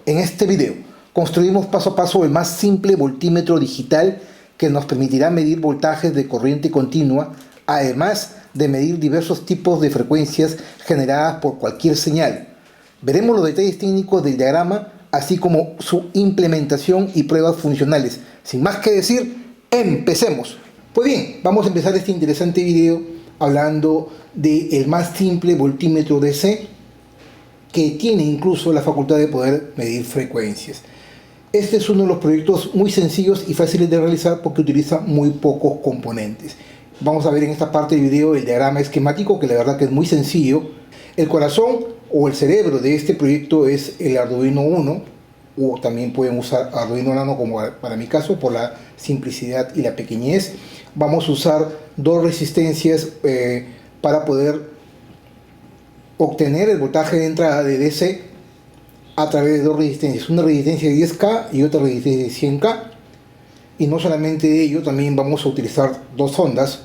En este video construimos paso a paso el más simple voltímetro digital que nos permitirá medir voltajes de corriente continua, además de medir diversos tipos de frecuencias generadas por cualquier señal. Veremos los detalles técnicos del diagrama, así como su implementación y pruebas funcionales. Sin más que decir, ¡empecemos! Pues bien, vamos a empezar este interesante video hablando del más simple voltímetro DC, que tiene incluso la facultad de poder medir frecuencias. Este es uno de los proyectos muy sencillos y fáciles de realizar porque utiliza muy pocos componentes. Vamos a ver en esta parte del video el diagrama esquemático, que la verdad que es muy sencillo. El corazón o el cerebro de este proyecto es el Arduino Uno, o también pueden usar Arduino Nano como para mi caso, por la simplicidad y la pequeñez. Vamos a usar dos resistencias para poder obtener el voltaje de entrada de DC a través de dos resistencias, una resistencia de 10K y otra resistencia de 100K. Y no solamente de ello, también vamos a utilizar dos ondas,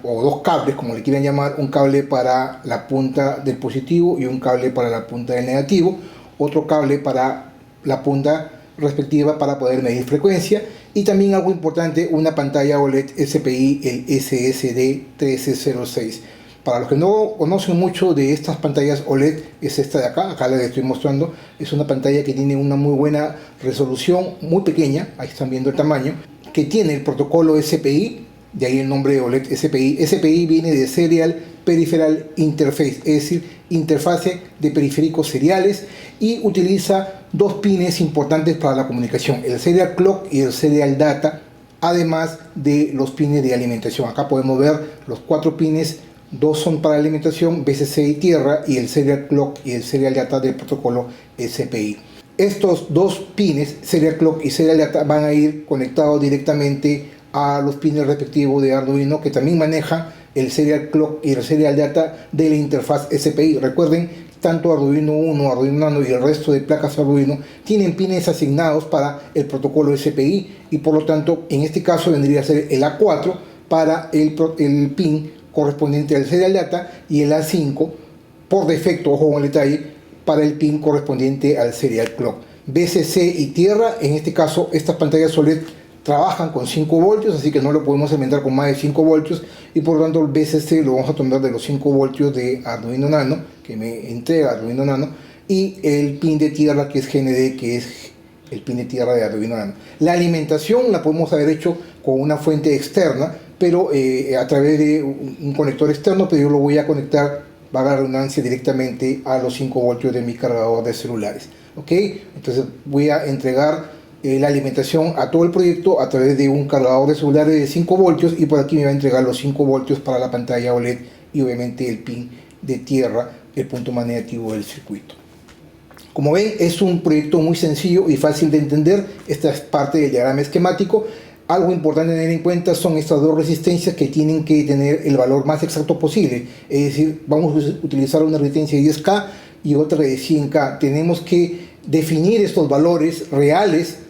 o dos cables, como le quieran llamar, un cable para la punta del positivo y un cable para la punta del negativo, otro cable para la punta respectiva para poder medir frecuencia, y también algo importante, una pantalla OLED SPI, el SSD1306. Para los que no conocen mucho de estas pantallas OLED, es esta de acá la que estoy mostrando. Es una pantalla que tiene una muy buena resolución, muy pequeña, ahí están viendo el tamaño, que tiene el protocolo SPI, de ahí el nombre OLED SPI. SPI viene de Serial Peripheral Interface, es decir, interfase de periféricos seriales, y utiliza dos pines importantes para la comunicación, el Serial Clock y el Serial Data, además de los pines de alimentación. Acá podemos ver los cuatro pines. Dos son para alimentación, VCC y tierra, y el Serial Clock y el Serial Data del protocolo SPI. Estos dos pines, Serial Clock y Serial Data, van a ir conectados directamente a los pines respectivos de Arduino, que también maneja el Serial Clock y el Serial Data de la interfaz SPI. Recuerden, tanto Arduino Uno, Arduino Nano y el resto de placas Arduino tienen pines asignados para el protocolo SPI, y por lo tanto, en este caso vendría a ser el A4 para el pin correspondiente al Serial Data, y el A5 por defecto, ojo con el detalle, para el pin correspondiente al Serial Clock. VCC y tierra, en este caso estas pantallas OLED trabajan con 5 voltios, así que no lo podemos alimentar con más de 5 voltios, y por lo tanto el VCC lo vamos a tomar de los 5 voltios de Arduino Nano, que me entrega Arduino Nano, y el pin de tierra, que es GND, que es el pin de tierra de Arduino Nano. La alimentación la podemos haber hecho con una fuente externa, pero a través de un conector externo, pero yo lo voy a conectar, valga la redundancia, directamente a los 5 voltios de mi cargador de celulares. ¿Ok? Entonces voy a entregar la alimentación a todo el proyecto a través de un cargador de celulares de 5 voltios, y por aquí me va a entregar los 5 voltios para la pantalla OLED y obviamente el pin de tierra, el punto más negativo del circuito. Como ven, es un proyecto muy sencillo y fácil de entender. Esta es parte del diagrama esquemático. Algo importante tener en cuenta son estas dos resistencias, que tienen que tener el valor más exacto posible. Es decir, vamos a utilizar una resistencia de 10K y otra de 100K. Tenemos que definir estos valores reales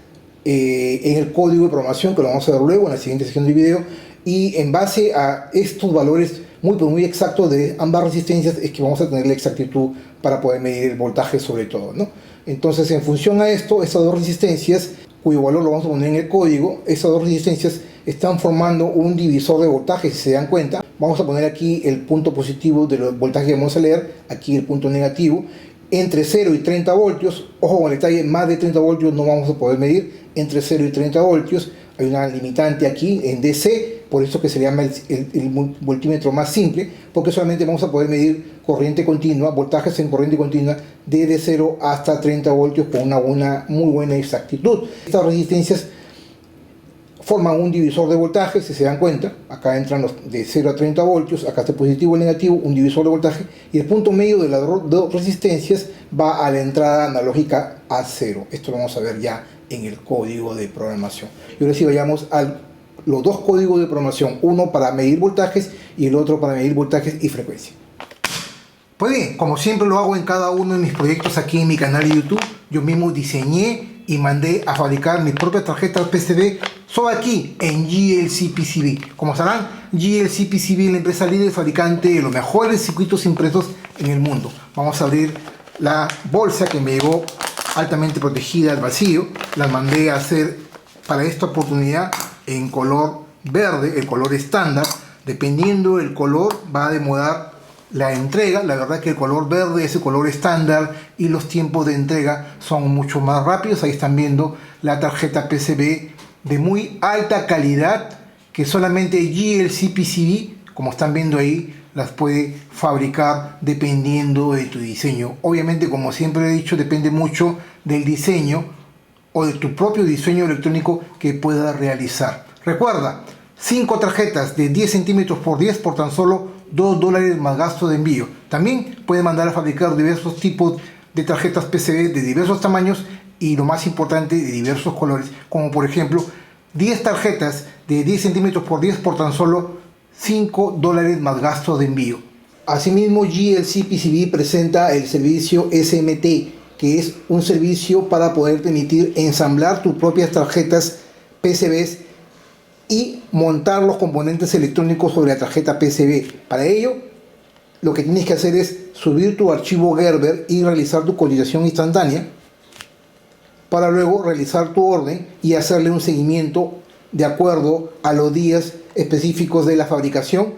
en el código de programación, que lo vamos a ver luego en la siguiente sección del video, y en base a estos valores muy exactos de ambas resistencias es que vamos a tener la exactitud para poder medir el voltaje sobre todo, ¿no? Entonces, en función a esto, estas dos resistencias, cuyo valor lo vamos a poner en el código, estas dos resistencias están formando un divisor de voltaje. Si se dan cuenta, vamos a poner aquí el punto positivo del voltaje que vamos a leer, aquí el punto negativo, entre 0 y 30 voltios, ojo con el detalle, más de 30 voltios no vamos a poder medir, entre 0 y 30 voltios, hay una limitante aquí en DC, por eso que se llama el voltímetro más simple, porque solamente vamos a poder medir corriente continua, voltajes en corriente continua desde 0 hasta 30 voltios con una muy buena exactitud. Estas resistencias forman un divisor de voltaje, si se dan cuenta, acá entran los de 0 a 30 voltios, acá está el positivo y el negativo, un divisor de voltaje, y el punto medio de las dos resistencias va a la entrada analógica a 0. Esto lo vamos a ver ya en el código de programación. Y ahora sí vayamos a los dos códigos de programación, uno para medir voltajes y el otro para medir voltajes y frecuencia. Pues bien, como siempre lo hago en cada uno de mis proyectos aquí en mi canal de YouTube, yo mismo diseñé y mandé a fabricar mis propias tarjetas PCB solo aquí en GLC PCB. Como sabrán, GLC PCB es la empresa líder fabricante de los mejores circuitos impresos en el mundo. Vamos a abrir la bolsa que me llegó altamente protegida al vacío. Las mandé a hacer para esta oportunidad en color verde, el color estándar. Dependiendo del color va a demorar la entrega. La verdad que el color verde es el color estándar y los tiempos de entrega son mucho más rápidos. Ahí están viendo la tarjeta PCB de muy alta calidad que solamente GLC PCB, como están viendo ahí, las puede fabricar dependiendo de tu diseño. Obviamente, como siempre he dicho, depende mucho del diseño o de tu propio diseño electrónico que puedas realizar. Recuerda, 5 tarjetas de 10 centímetros por 10 por tan solo $2 más gasto de envío. También puedes mandar a fabricar diversos tipos de tarjetas PCB de diversos tamaños y, lo más importante, de diversos colores, como por ejemplo 10 tarjetas de 10 centímetros por 10 por tan solo $5 más gasto de envío. Asimismo, GLC PCB presenta el servicio SMT, que es un servicio para poder permitir ensamblar tus propias tarjetas PCBs y montar los componentes electrónicos sobre la tarjeta PCB. Para ello, lo que tienes que hacer es subir tu archivo Gerber y realizar tu cotización instantánea, para luego realizar tu orden y hacerle un seguimiento de acuerdo a los días específicos de la fabricación,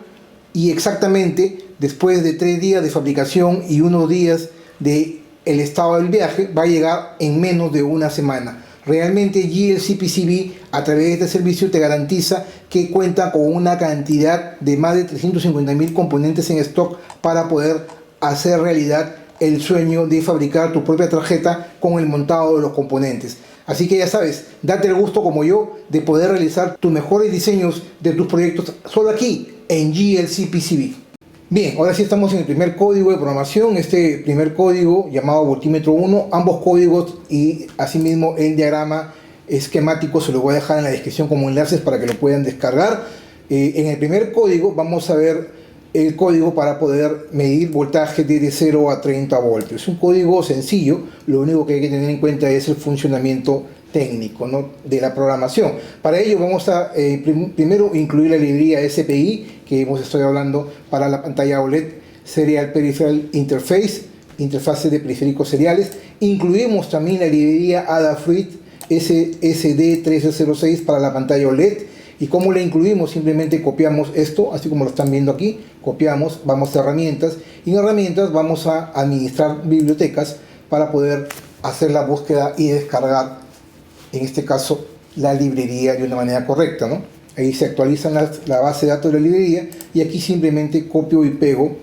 y exactamente después de 3 días de fabricación y unos días de el estado del viaje va a llegar en menos de una semana. Realmente GLC PCB a través de este servicio te garantiza que cuenta con una cantidad de más de 350.000 componentes en stock para poder hacer realidad el sueño de fabricar tu propia tarjeta con el montado de los componentes. Así que ya sabes, date el gusto como yo de poder realizar tus mejores diseños de tus proyectos solo aquí en GLC PCB. Bien, ahora sí estamos en el primer código de programación, este primer código llamado voltímetro 1, ambos códigos y asimismo el diagrama esquemático se lo voy a dejar en la descripción como enlaces para que lo puedan descargar. En el primer código vamos a ver el código para poder medir voltaje de 0 a 30 voltios. Es un código sencillo, lo único que hay que tener en cuenta es el funcionamiento técnico, ¿no?, de la programación. Para ello vamos a primero incluir la librería SPI que hemos estado hablando para la pantalla OLED, Serial Peripheral Interface, interfaces de periféricos seriales. Incluimos también la librería Adafruit SSD1306 para la pantalla OLED. ¿Y cómo la incluimos? Simplemente copiamos esto, así como lo están viendo aquí, copiamos, vamos a herramientas, y en herramientas vamos a administrar bibliotecas para poder hacer la búsqueda y descargar, en este caso, la librería de una manera correcta, ¿no? Ahí se actualiza la base de datos de la librería y aquí simplemente copio y pego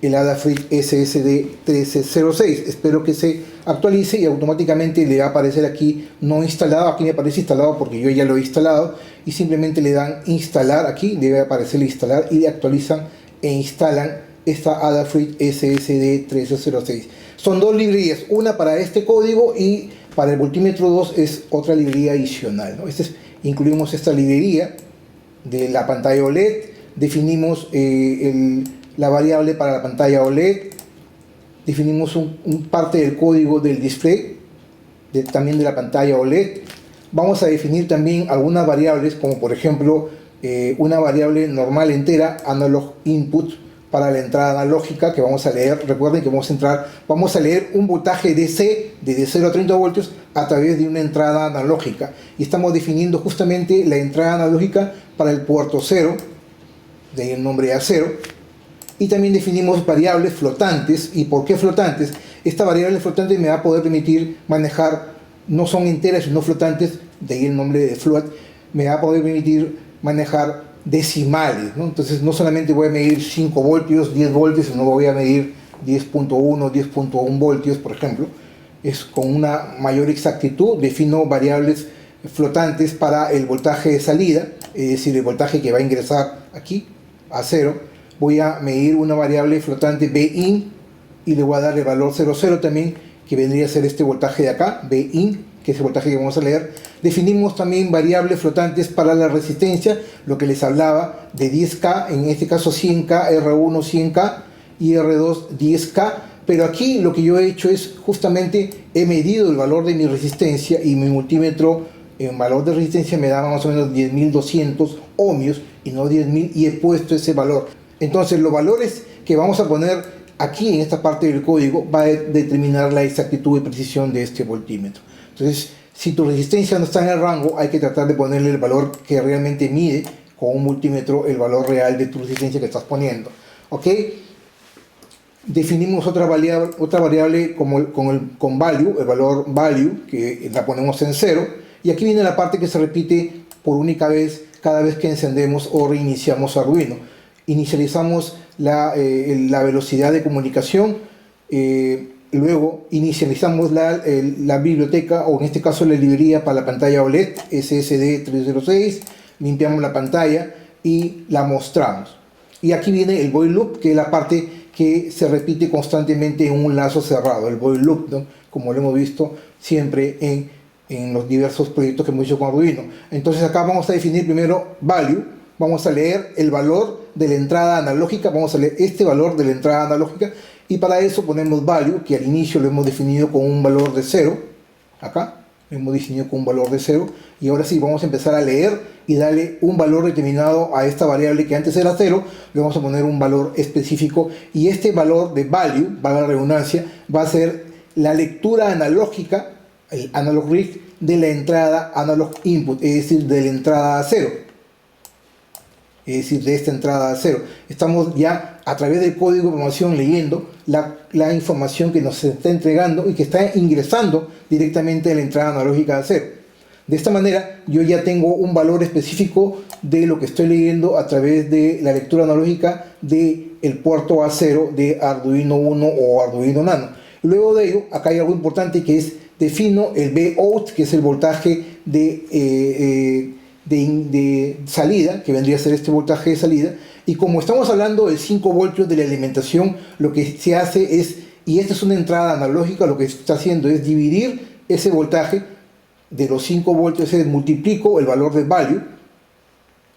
el Adafruit SSD1306. Espero que se actualice y automáticamente le va a aparecer aquí no instalado. Aquí me aparece instalado porque yo ya lo he instalado, y simplemente le dan instalar, aquí debe aparecer instalar y le actualizan e instalan esta Adafruit SSD1306. Son 2 librerías, una para este código y para el voltímetro 2 es otra librería adicional, ¿no? Incluimos esta librería de la pantalla OLED, definimos la variable para la pantalla OLED, definimos parte del código del display, también de la pantalla OLED. Vamos a definir también algunas variables, como por ejemplo una variable normal entera, analog input, para la entrada analógica que vamos a leer. Recuerden que vamos a leer un voltaje DC de 0 a 30 voltios a través de una entrada analógica, y estamos definiendo justamente la entrada analógica para el puerto 0, de ahí el nombre A0. Y también definimos variables flotantes. ¿Y por qué flotantes? Esta variable flotante me va a poder permitir manejar, no son enteras sino flotantes, de ahí el nombre de float, me va a poder permitir manejar decimales, ¿no? Entonces no solamente voy a medir 5 voltios, 10 voltios, sino voy a medir 10.1, 10.1 voltios, por ejemplo. Es con una mayor exactitud. Defino variables flotantes para el voltaje de salida, es decir, el voltaje que va a ingresar aquí a 0. Voy a medir una variable flotante Bin y le voy a dar el valor 00 también, que vendría a ser este voltaje de acá, Bin, que es el voltaje que vamos a leer. Definimos también variables flotantes para la resistencia, lo que les hablaba de 10K, en este caso 100K, R1 100K y R2 10K. Pero aquí lo que yo he hecho es justamente he medido el valor de mi resistencia, y mi multímetro en valor de resistencia me daba más o menos 10.200 ohmios y no 10.000, y he puesto ese valor. Entonces los valores que vamos a poner aquí en esta parte del código va a determinar la exactitud y precisión de este voltímetro. Entonces, si tu resistencia no está en el rango, hay que tratar de ponerle el valor que realmente mide con un multímetro el valor real de tu resistencia que estás poniendo. ¿Ok? Definimos otra variable con value, el valor value, que la ponemos en 0. Y aquí viene la parte que se repite por única vez cada vez que encendemos o reiniciamos Arduino. Inicializamos la velocidad de comunicación, luego inicializamos la biblioteca, o en este caso la librería para la pantalla OLED SSD 306, limpiamos la pantalla y la mostramos. Y aquí viene el void loop, que es la parte que se repite constantemente en un lazo cerrado, el void loop, ¿no? Como lo hemos visto siempre en los diversos proyectos que hemos hecho con Arduino. Entonces acá vamos a definir primero value, vamos a leer el valor de la entrada analógica, vamos a leer este valor de la entrada analógica, y para eso ponemos value, que al inicio lo hemos definido con un valor de 0, acá lo hemos definido con un valor de 0, y ahora sí vamos a empezar a leer y darle un valor determinado a esta variable que antes era 0, le vamos a poner un valor específico, y este valor de value, valga la redundancia, va a ser la lectura analógica, el analog read, de la entrada analog input, es decir, de la entrada a 0. Es decir, de esta entrada a 0. Estamos ya a través del código de programación leyendo la información que nos está entregando y que está ingresando directamente a la entrada analógica a 0. De esta manera yo ya tengo un valor específico de lo que estoy leyendo a través de la lectura analógica del puerto A0 de Arduino Uno o Arduino Nano. Luego de ello, acá hay algo importante, que es defino el Vout, que es el voltaje de salida, que vendría a ser este voltaje de salida. Y como estamos hablando de 5 voltios de la alimentación, lo que se hace es, y esta es una entrada analógica, lo que se está haciendo es dividir ese voltaje de los 5 voltios, multiplico el valor de value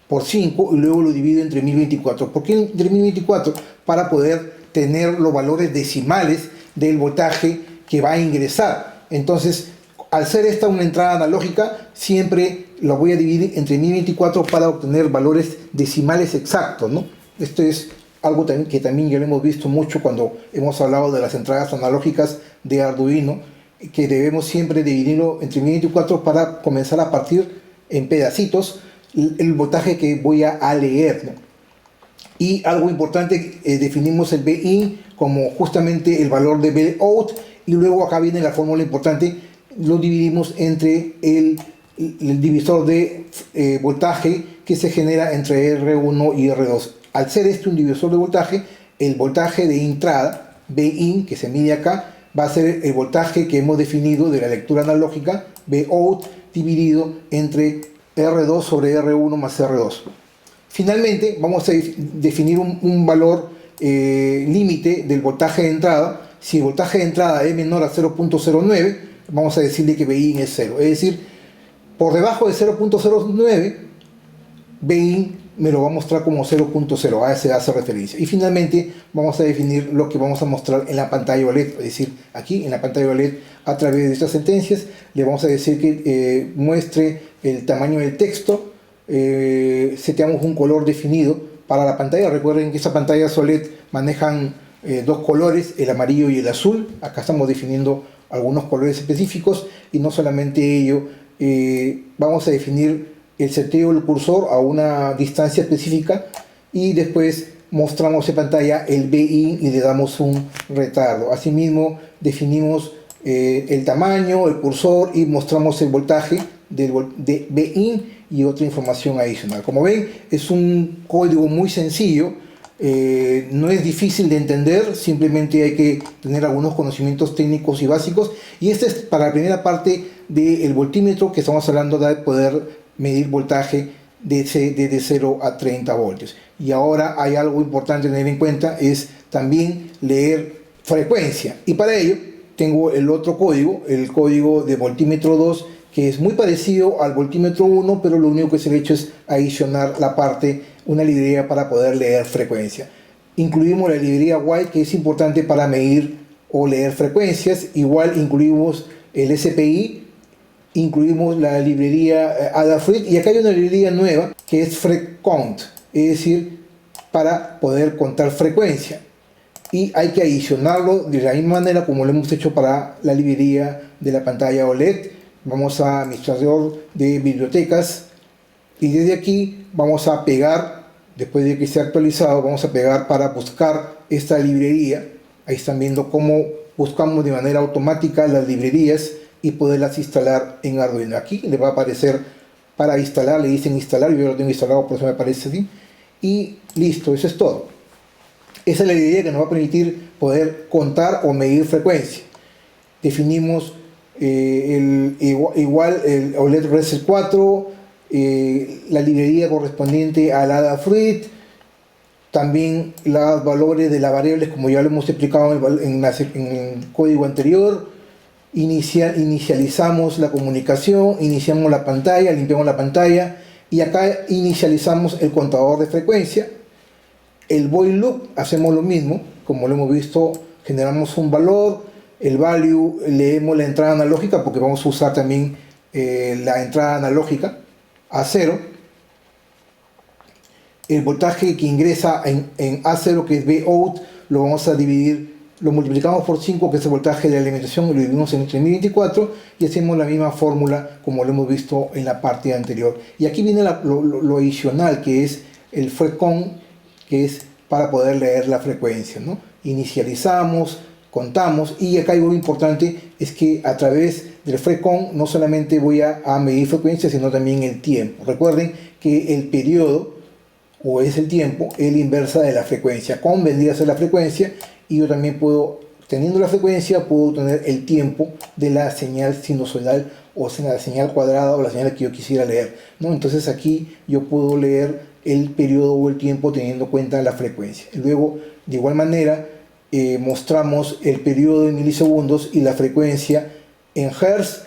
por 5 y luego lo divido entre 1024. ¿Por qué entre 1024? Para poder tener los valores decimales del voltaje que va a ingresar. Entonces, al ser esta una entrada analógica, siempre lo voy a dividir entre 1024 para obtener valores decimales exactos, ¿no? Esto es algo que también ya lo hemos visto mucho cuando hemos hablado de las entradas analógicas de Arduino, que debemos siempre dividirlo entre 1024 para comenzar a partir en pedacitos el voltaje que voy a leer, ¿no? Y algo importante, definimos el Bin como justamente el valor de Vout, y luego acá viene la fórmula importante, lo dividimos entre el divisor de voltaje que se genera entre R1 y R2. Al ser este un divisor de voltaje, el voltaje de entrada, Bin, que se mide acá, va a ser el voltaje que hemos definido de la lectura analógica, Vout, dividido entre R2 sobre R1 más R2. Finalmente, vamos a definir un valor límite del voltaje de entrada. Si el voltaje de entrada es menor a 0.09, vamos a decirle que Bin es 0. Es decir, por debajo de 0.09, Bin me lo va a mostrar como 0.0, a ese hace referencia. Y finalmente vamos a definir lo que vamos a mostrar en la pantalla OLED, es decir, aquí en la pantalla OLED, a través de estas sentencias, le vamos a decir que muestre el tamaño del texto, seteamos un color definido para la pantalla. Recuerden que estas pantallas OLED manejan dos colores, el amarillo y el azul. Acá estamos definiendo algunos colores específicos, y no solamente ello, vamos a definir el seteo del cursor a una distancia específica, y después mostramos en pantalla el Bin y le damos un retardo. Asimismo definimos el tamaño, el cursor, y mostramos el voltaje de Bin y otra información adicional. Como ven, es un código muy sencillo, no es difícil de entender, simplemente hay que tener algunos conocimientos técnicos y básicos. Y esta es para la primera parte del voltímetro, que estamos hablando de poder medir voltaje de 0 a 30 voltios. Y ahora hay algo importante a tener en cuenta, es también leer frecuencia. Y para ello tengo el otro código, el código de voltímetro 2, que es muy parecido al voltímetro 1, pero lo único que se le ha hecho es adicionar la parte, una librería para poder leer frecuencia. Incluimos la librería while, que es importante para medir o leer frecuencias. Igual incluimos el SPI, incluimos la librería Adafruit, y acá hay una librería nueva que es FreqCount, es decir, para poder contar frecuencia. y hay que adicionarlo de la misma manera como lo hemos hecho para la librería de la pantalla OLED. Vamos a administrador de bibliotecas y desde aquí vamos a pegar, después de que esté actualizado, vamos a pegar para buscar esta librería. Ahí están viendo cómo buscamos de manera automática las librerías y poderlas instalar en Arduino. Aquí le va a aparecer para instalar, le dicen instalar, yo lo tengo instalado, por eso me aparece así. Y listo, eso es todo. Esa es la librería que nos va a permitir poder contar o medir frecuencia. Definimos el OLED Reset 4, la librería correspondiente al Adafruit, también los valores de las variables como ya lo hemos explicado en el código anterior. Inicializamos la comunicación, iniciamos la pantalla, limpiamos la pantalla y acá inicializamos el contador de frecuencia. El void loop hacemos lo mismo, como lo hemos visto, generamos un valor, el value, leemos la entrada analógica porque vamos a usar también la entrada analógica a 0. El voltaje que ingresa en A0, que es Vout, lo vamos a dividir, lo multiplicamos por 5, que es el voltaje de alimentación, y lo dividimos en 3024 y hacemos la misma fórmula como lo hemos visto en la parte anterior. Y aquí viene lo adicional, que es el FRECON, que es para poder leer la frecuencia, ¿no? Inicializamos, contamos, y acá algo importante es que a través del FRECON no solamente voy a medir frecuencia, sino también el tiempo. Recuerden que el periodo o es el tiempo, es la inversa de la frecuencia. Con vendría a ser la frecuencia, y yo también puedo, teniendo la frecuencia, puedo tener el tiempo de la señal sinusoidal o sea, la señal cuadrada o la señal que yo quisiera leer, ¿no? Entonces aquí yo puedo leer el periodo o el tiempo teniendo en cuenta la frecuencia. Luego, de igual manera, mostramos el periodo en milisegundos y la frecuencia en Hertz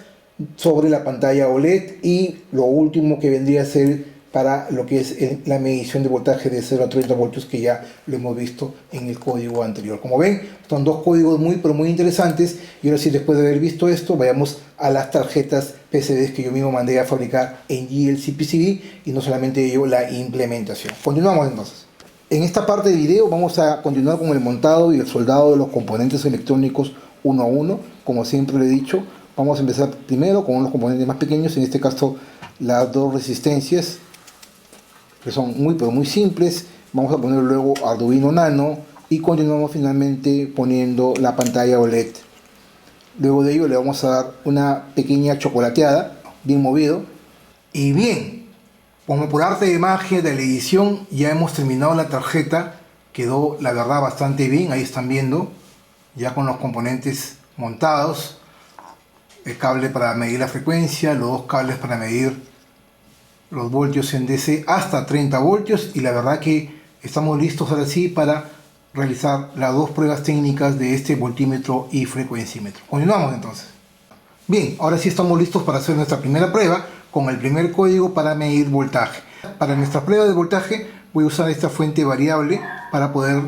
sobre la pantalla OLED, y lo último que vendría a ser para lo que es la medición de voltaje de 0 a 30 voltios, que ya lo hemos visto en el código anterior. Como ven, son dos códigos pero muy interesantes. Y ahora sí, después de haber visto esto, vayamos a las tarjetas PCBs que yo mismo mandé a fabricar en GLC PCB, y no solamente ello, la implementación. Continuamos entonces. En esta parte de video vamos a continuar con el montado y el soldado de los componentes electrónicos uno a uno. Como siempre lo he dicho, vamos a empezar primero con los componentes más pequeños, en este caso las dos resistencias, que son muy simples. Vamos a poner luego Arduino Nano y continuamos finalmente poniendo la pantalla OLED. Luego de ello le vamos a dar una pequeña chocolateada, bien movido. Y bien, como por arte de magia de la edición, ya hemos terminado la tarjeta. Quedó, la verdad, bastante bien. Ahí están viendo, ya con los componentes montados. El cable para medir la frecuencia, los dos cables para medir los voltios en DC hasta 30 voltios, y la verdad que estamos listos ahora sí para realizar las dos pruebas técnicas de este voltímetro y frecuencímetro. Continuamos entonces. Bien, ahora sí estamos listos para hacer nuestra primera prueba con el primer código para medir voltaje. Para nuestra prueba de voltaje voy a usar esta fuente variable para poder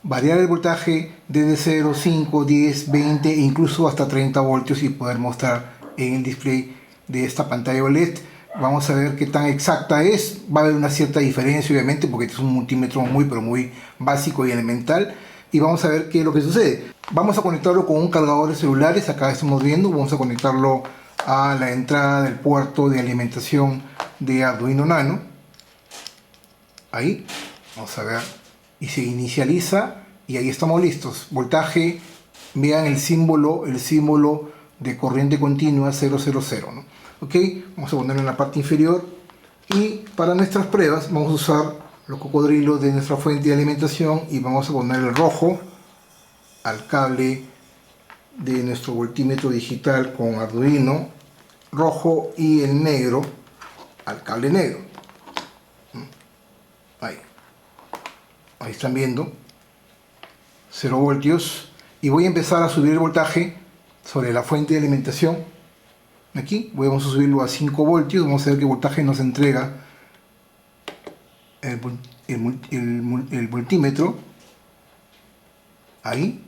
variar el voltaje desde 0, 5, 10, 20 e incluso hasta 30 voltios y poder mostrar en el display de esta pantalla OLED. Vamos a ver qué tan exacta es. Va a haber una cierta diferencia, obviamente, porque este es un multímetro muy básico y elemental. Y vamos a ver qué es lo que sucede. Vamos a conectarlo con un cargador de celulares. Acá estamos viendo. Vamos a conectarlo a la entrada del puerto de alimentación de Arduino Nano. Ahí. Vamos a ver. Y se inicializa. Y ahí estamos listos. Voltaje. Vean el símbolo de corriente continua 000, ¿no? Ok, vamos a ponerlo en la parte inferior, y para nuestras pruebas vamos a usar los cocodrilos de nuestra fuente de alimentación y vamos a poner el rojo al cable de nuestro voltímetro digital con Arduino rojo y el negro al cable negro. Ahí están viendo 0 voltios, y voy a empezar a subir el voltaje sobre la fuente de alimentación. Aquí vamos a subirlo a 5 voltios. Vamos a ver qué voltaje nos entrega el voltímetro. Ahí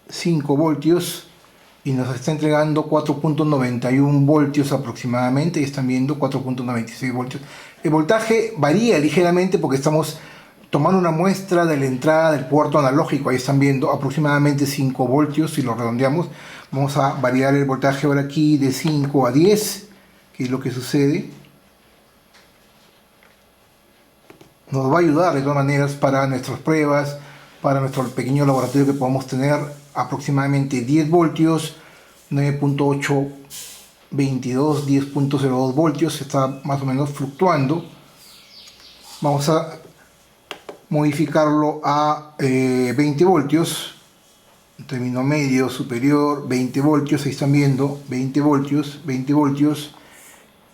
5 voltios, y nos está entregando 4.91 voltios aproximadamente. Y están viendo 4.96 voltios. El voltaje varía ligeramente porque estamos tomando una muestra de la entrada del puerto analógico, ahí están viendo aproximadamente 5 voltios, si lo redondeamos, vamos a variar el voltaje ahora aquí de 5 a 10, que es lo que sucede. Nos va a ayudar de todas maneras para nuestras pruebas, para nuestro pequeño laboratorio que podamos tener aproximadamente 10 voltios, 9.8, 22, 10.02 voltios, está más o menos fluctuando. Vamos a modificarlo a 20 voltios, término medio, superior, 20 voltios, ahí están viendo, 20 voltios, 20 voltios.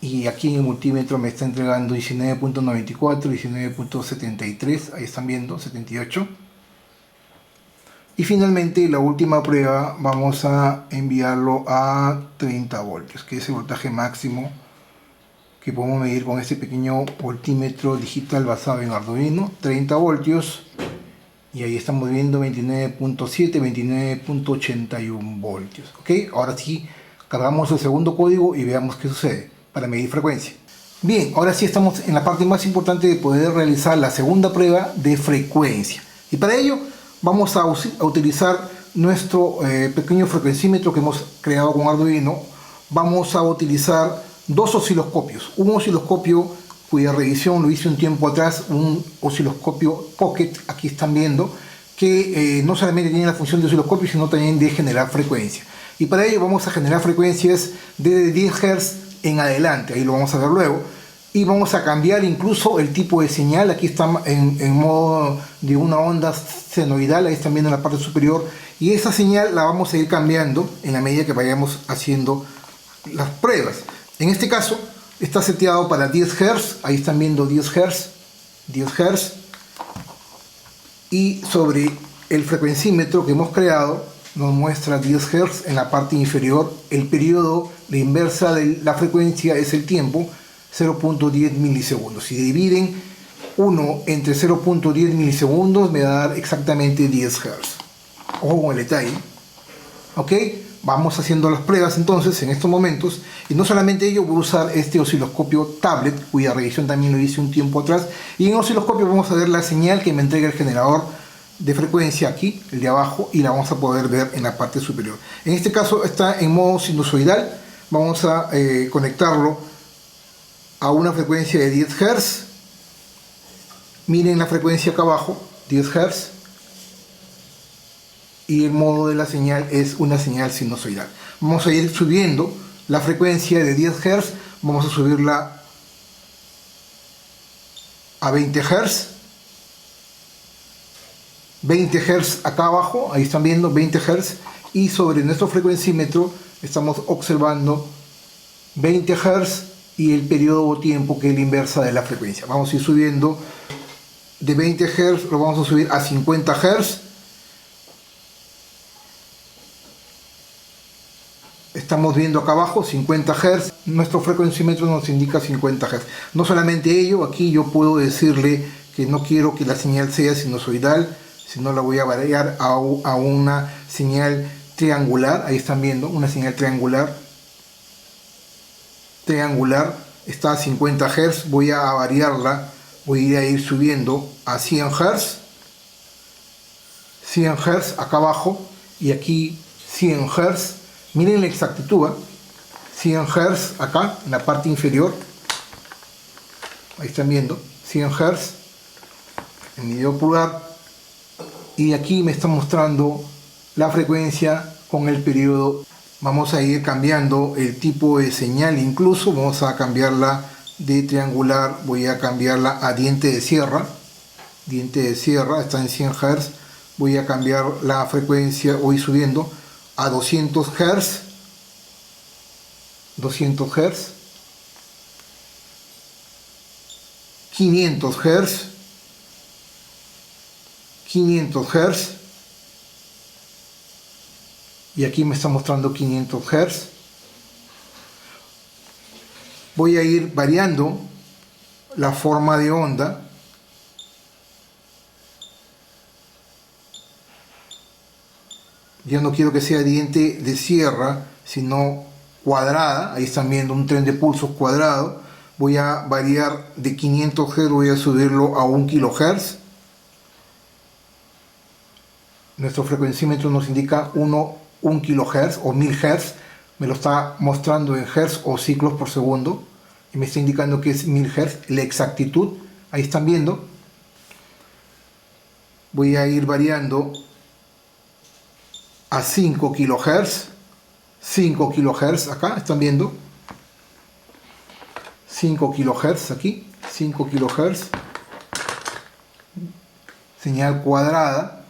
Y aquí en el multímetro me está entregando 19.94, 19.73, ahí están viendo, 78. Y finalmente la última prueba vamos a enviarlo a 30 voltios, que es el voltaje máximo que podemos medir con este pequeño voltímetro digital basado en Arduino. 30 voltios, y ahí estamos viendo 29.7, 29.81 voltios. ¿Ok? Ahora sí, cargamos el segundo código y veamos qué sucede para medir frecuencia. Bien, ahora sí estamos en la parte más importante de poder realizar la segunda prueba de frecuencia. Y para ello vamos a utilizar nuestro pequeño frecuencímetro que hemos creado con Arduino. Vamos a utilizar dos osciloscopios. Un osciloscopio cuya revisión lo hice un tiempo atrás, un osciloscopio Pocket, aquí están viendo, que no solamente tiene la función de osciloscopio, sino también de generar frecuencia. Y para ello vamos a generar frecuencias de 10 Hz en adelante, ahí lo vamos a ver luego. Y vamos a cambiar incluso el tipo de señal. Aquí está en modo de una onda senoidal, ahí están viendo en la parte superior, y esa señal la vamos a ir cambiando en la medida que vayamos haciendo las pruebas. En este caso está seteado para 10 Hz, ahí están viendo 10 Hz, 10 Hz, y sobre el frecuencímetro que hemos creado nos muestra 10 Hz en la parte inferior. El periodo, la inversa de la frecuencia es el tiempo, 0.10 milisegundos. Si dividen 1 entre 0.10 milisegundos me va a dar exactamente 10 Hz. Ojo con el detalle. Ok, vamos haciendo las pruebas entonces en estos momentos. Y no solamente ello, voy a usar este osciloscopio tablet, cuya revisión también lo hice un tiempo atrás. Y en el osciloscopio vamos a ver la señal que me entrega el generador de frecuencia aquí, el de abajo, y la vamos a poder ver en la parte superior. En este caso está en modo sinusoidal. Vamos a conectarlo a una frecuencia de 10 Hz. Miren la frecuencia acá abajo, 10 Hz. Y el modo de la señal es una señal sinusoidal. Vamos a ir subiendo la frecuencia de 10 Hz. Vamos a subirla a 20 Hz. 20 Hz acá abajo, ahí están viendo 20 Hz. Y sobre nuestro frecuencímetro estamos observando 20 Hz y el periodo o tiempo que es la inversa de la frecuencia. Vamos a ir subiendo de 20 Hz, lo vamos a subir a 50 Hz. Estamos viendo acá abajo 50 Hz. Nuestro frecuencímetro nos indica 50 Hz. No solamente ello, aquí yo puedo decirle que no quiero que la señal sea sinusoidal, sino la voy a variar a una señal triangular. Ahí están viendo una señal triangular. Está a 50 Hz. Voy a variarla, voy a ir subiendo a 100 Hz. 100 Hz acá abajo y aquí 100 Hz. Miren la exactitud, 100 Hz acá en la parte inferior. Ahí están viendo 100 Hz en medidor pulgar. Y aquí me está mostrando la frecuencia con el periodo. Vamos a ir cambiando el tipo de señal, incluso vamos a cambiarla de triangular, voy a cambiarla a diente de sierra. Diente de sierra está en 100 Hz. Voy a cambiar la frecuencia, voy subiendo a 200 Hz. 200 Hz. 500 Hz. 500 Hz. Y aquí me está mostrando 500 Hz. Voy a ir variando la forma de onda. Ya no quiero que sea diente de sierra, sino cuadrada. Ahí están viendo un tren de pulsos cuadrado. Voy a variar de 500 Hz, voy a subirlo a 1 kHz. Nuestro frecuencímetro nos indica 1 kHz o 1000 Hz. Me lo está mostrando en Hz o ciclos por segundo. Y me está indicando que es 1000 Hz. La exactitud, ahí están viendo. Voy a ir variando a 5 kHz. 5 kHz acá, están viendo. 5 kHz aquí. 5 kHz. Señal cuadrada.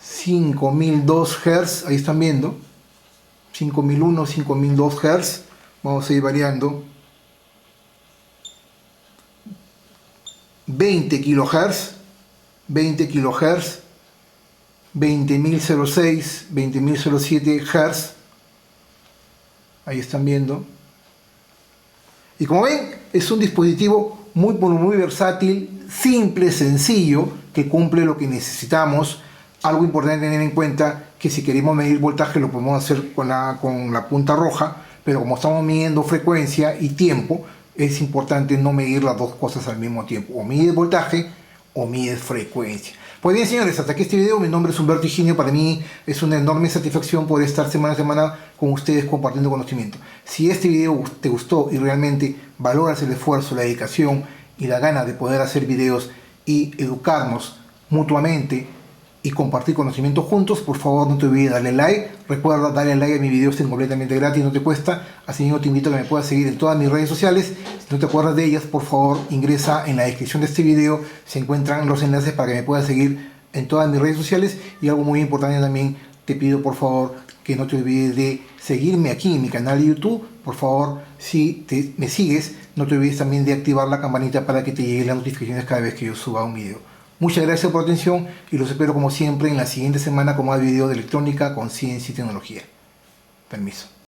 5002 Hz, ahí están viendo. 5001, 5002 Hz. Vamos a ir variando. 20 kHz. 20 kHz. 20.006, 20.007 Hz. Ahí están viendo. Y como ven, es un dispositivo muy versátil, simple, sencillo, que cumple lo que necesitamos. Algo importante tener en cuenta, que si queremos medir voltaje lo podemos hacer con la punta roja, pero como estamos midiendo frecuencia y tiempo, es importante no medir las dos cosas al mismo tiempo. O mides voltaje o mides frecuencia. Pues bien, señores, hasta aquí este video. Mi nombre es Humberto Higinio. Para mí es una enorme satisfacción poder estar semana a semana con ustedes compartiendo conocimiento. Si este video te gustó y realmente valoras el esfuerzo, la dedicación y la gana de poder hacer videos y educarnos mutuamente y compartir conocimiento juntos, por favor no te olvides darle like. Recuerda darle like a mis videos, están completamente gratis, no te cuesta. Así mismo te invito a que me puedas seguir en todas mis redes sociales. Si no te acuerdas de ellas, por favor ingresa en la descripción de este video, se encuentran los enlaces para que me puedas seguir en todas mis redes sociales. Y algo muy importante también, te pido por favor que no te olvides de seguirme aquí en mi canal de YouTube. Por favor, si me sigues, no te olvides también de activar la campanita para que te lleguen las notificaciones cada vez que yo suba un video. Muchas gracias por tu atención y los espero como siempre en la siguiente semana con más videos de electrónica, conciencia y tecnología. Permiso.